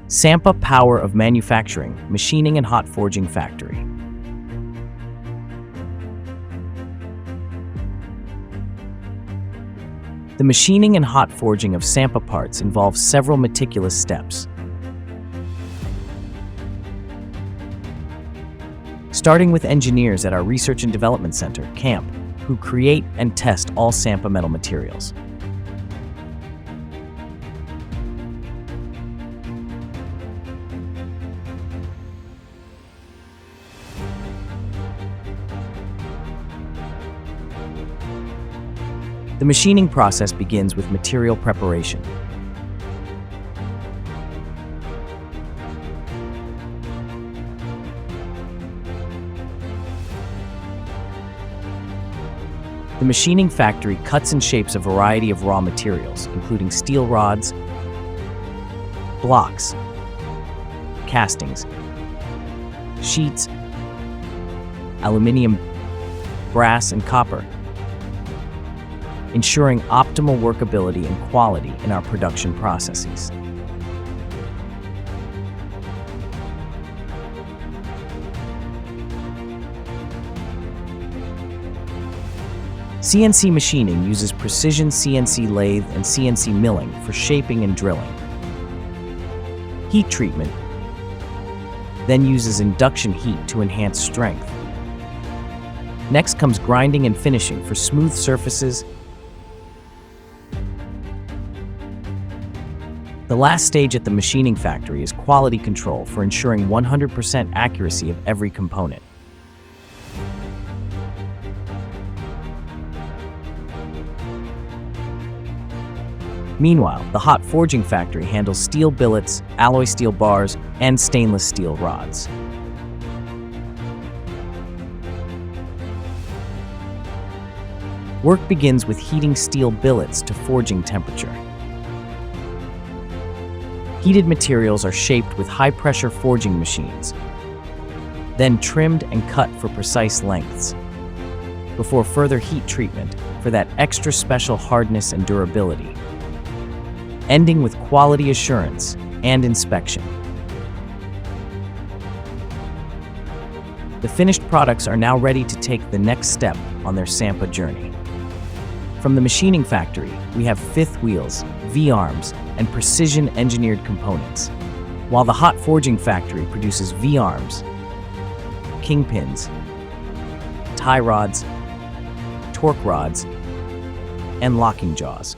Sampa Power of Manufacturing, Machining and Hot Forging Factory. The machining and hot forging of Sampa parts involves several meticulous steps. Starting with engineers at our Research and Development Center, CAMP, who create and test all Sampa metal materials. The machining process begins with material preparation. The machining factory cuts and shapes a variety of raw materials, including steel rods, blocks, castings, sheets, aluminum, brass, and copper, ensuring optimal workability and quality in our production processes. CNC machining uses precision CNC lathe and CNC milling for shaping and drilling. Heat treatment then uses induction heat to enhance strength. Next comes grinding and finishing for smooth surfaces. The last stage at the machining factory is quality control for ensuring 100% accuracy of every component. Meanwhile, the hot forging factory handles steel billets, alloy steel bars, and stainless steel rods. Work begins with heating steel billets to forging temperature. Heated materials are shaped with high-pressure forging machines, then trimmed and cut for precise lengths, before further heat treatment for that extra special hardness and durability, ending with quality assurance and inspection. The finished products are now ready to take the next step on their Sampa journey. From the machining factory, we have fifth wheels, V-arms, and precision-engineered components, while the hot forging factory produces V-arms, kingpins, tie rods, torque rods, and locking jaws.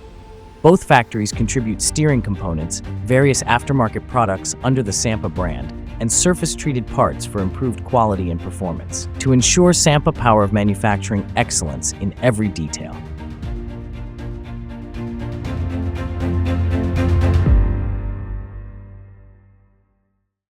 Both factories contribute steering components, various aftermarket products under the Sampa brand, and surface-treated parts for improved quality and performance, to ensure Sampa Power of Manufacturing excellence in every detail.